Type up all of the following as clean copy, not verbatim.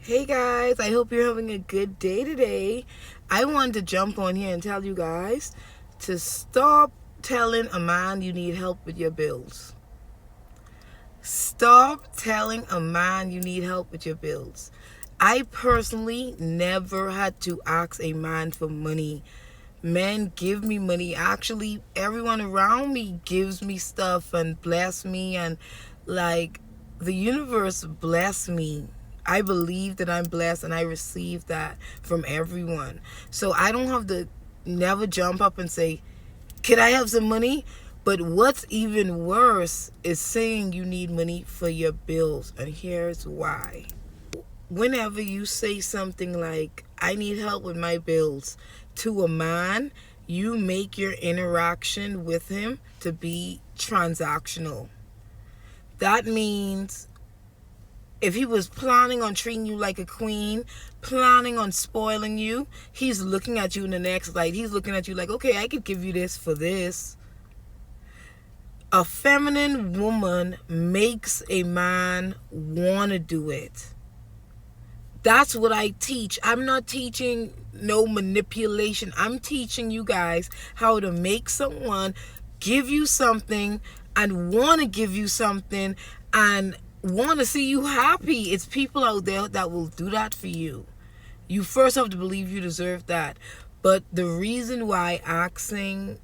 Hey guys, I hope you're having a good day today. I wanted to jump on here and tell you guys to stop telling a man you need help with your bills. Stop telling a man you need help with your bills. I personally never had to ask a man for money. Men give me money. Actually, everyone around me gives me stuff and bless me, and like the universe bless me. I believe that I'm blessed and I receive that from everyone. So I don't have to never jump up and say, "Can I have some money?" But what's even worse is saying you need money for your bills. And here's why. Whenever you say something like, "I need help with my bills," to a man, you make your interaction with him to be transactional. That means if he was planning on treating you like a queen, planning on spoiling you, he's looking at you in the next light. He's looking at you like, okay, I could give you this for this. A feminine woman makes a man want to do it. That's what I teach. I'm not teaching no manipulation. I'm teaching you guys how to make someone give you something and want to give you something and want to see you happy. It's people out there that will do that for you. You first have to believe you deserve that. But the reason why asking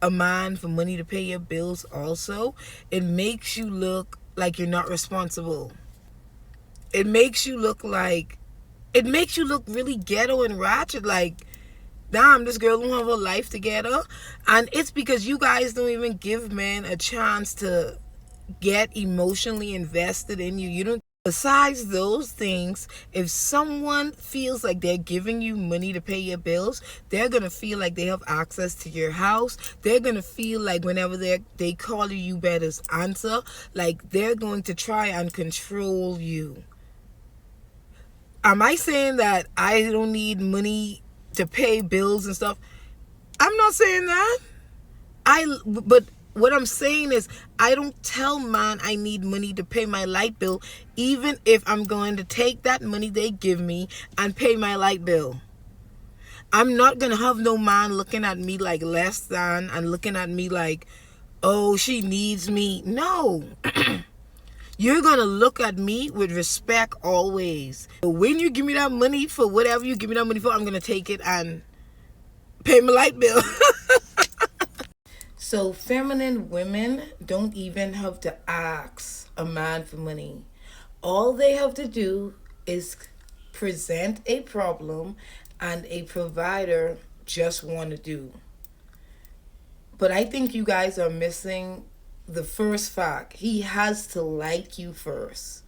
a man for money to pay your bills also, it makes you look like you're not responsible. It makes you look really ghetto and ratchet, like, damn, this girl don't have her life together. And it's because you guys don't even give men a chance to get emotionally invested in you. You don't. Besides those things, if someone feels like they're giving you money to pay your bills, they're going to feel like they have access to your house. They're going to feel like whenever they call you, you better answer. Like they're going to try and control you. Am I saying that I don't need money to pay bills and stuff? I'm not saying that. But what I'm saying is I don't tell man I need money to pay my light bill, even if I'm going to take that money they give me and pay my light bill. I'm not going to have no man looking at me like less than and looking at me like, oh, she needs me. No. You're going to look at me with respect always. When you give me that money for whatever you give me that money for, I'm going to take it and pay my light bill. So feminine women don't even have to ask a man for money. All they have to do is present a problem and a provider just want to do. But I think you guys are missing the first fact. He has to like you first.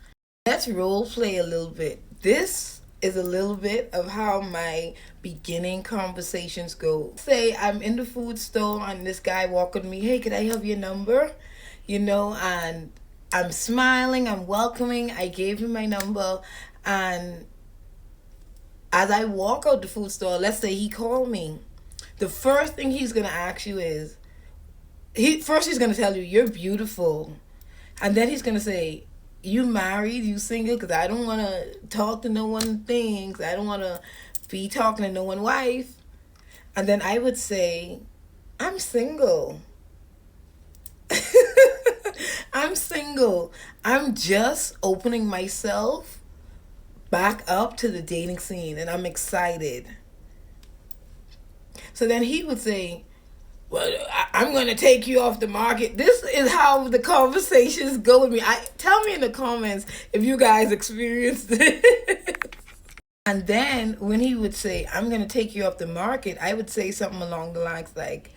Let's role play a little bit. This is a little bit of how my beginning conversations go. Say I'm in the food store and this guy walk with me, hey, could I have your number? And I'm smiling, I'm welcoming, I gave him my number, and as I walk out the food store, let's say he called me. The first thing he's gonna ask you is, he's gonna tell you, you're beautiful. And then he's gonna say, you married, you single? Because I don't want to talk to no one things. I don't want to be talking to no one wife. And then I would say, I'm single. I'm single. I'm just opening myself back up to the dating scene and I'm excited. So then he would say, well, I'm going to take you off the market. This is how the conversations go with me. Tell me in the comments if you guys experienced it. And then when he would say, I'm going to take you off the market, I would say something along the lines like,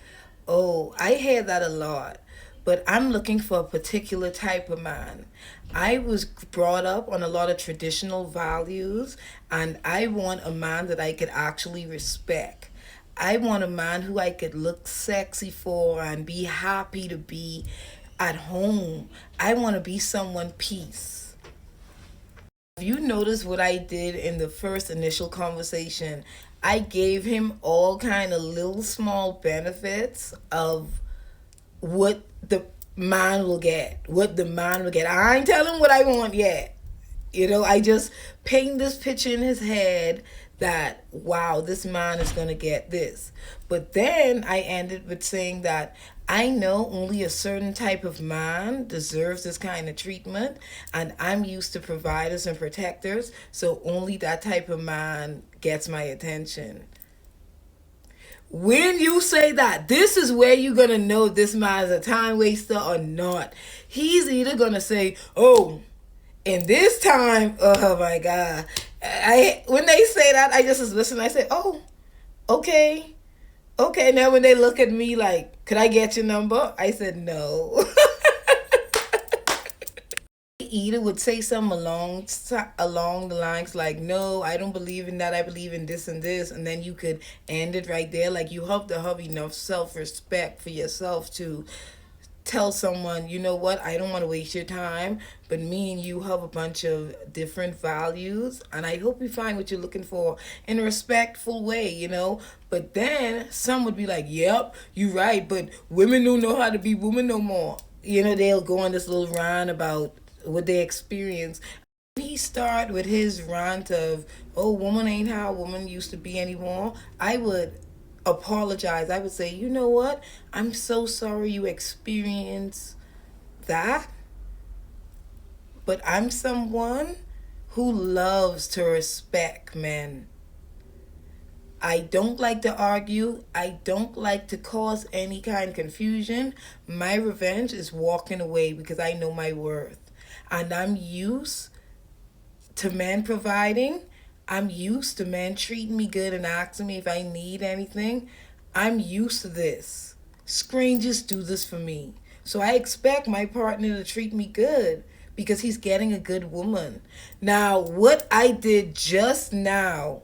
oh, I hear that a lot, but I'm looking for a particular type of man. I was brought up on a lot of traditional values, and I want a man that I could actually respect. I want a man who I could look sexy for and be happy to be at home. I want to be someone peace. If you notice what I did in the first initial conversation, I gave him all kind of little small benefits of what the man will get. I ain't telling him what I want yet. I just paint this picture in his head that, wow, this man is going to get this. But then I ended with saying that I know only a certain type of man deserves this kind of treatment, and I'm used to providers and protectors, so only that type of man gets my attention. When you say that, this is where you're gonna know this man is a time waster or not. He's either gonna say, "Oh, in this time, oh my God." I When they say that, I just listen. I say, "Oh, okay, okay." Now when they look at me like, "Could I get your number?" I said, "No." Either would say something along the lines like, "No, I don't believe in that. I believe in this and this," and then you could end it right there. Like, you have to have enough self-respect for yourself to tell someone, "You know what, I don't want to waste your time, but me and you have a bunch of different values, and I hope you find what you're looking for in a respectful way." But then some would be like, "Yep, you're right, but women don't know how to be women no more." They'll go on this little rant about what they experience. He start with his rant of, "Oh, woman ain't how a woman used to be anymore," I would apologize. I would say, "You know what? I'm so sorry you experience that, but I'm someone who loves to respect men. I don't like to argue. I don't like to cause any kind of confusion. My revenge is walking away because I know my worth. And I'm used to men providing. I'm used to men treating me good and asking me if I need anything. I'm used to this. Strangers do this for me. So I expect my partner to treat me good because he's getting a good woman." Now, what I did just now,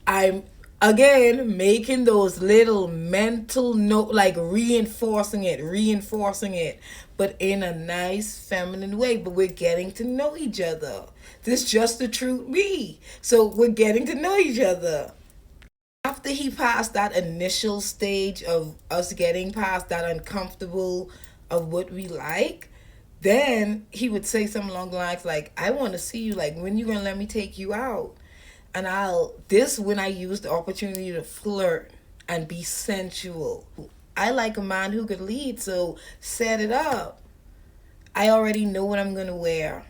I'm again making those little mental note, like reinforcing it, but in a nice feminine way. But we're getting to know each other. This just the truth me. So we're getting to know each other. After he passed that initial stage of us getting past that uncomfortable of what we like, then he would say something along the lines like, "I want to see you, like, when you gonna let me take you out?" And when I use the opportunity to flirt and be sensual. I like a man who could lead, so set it up. I already know what I'm gonna wear.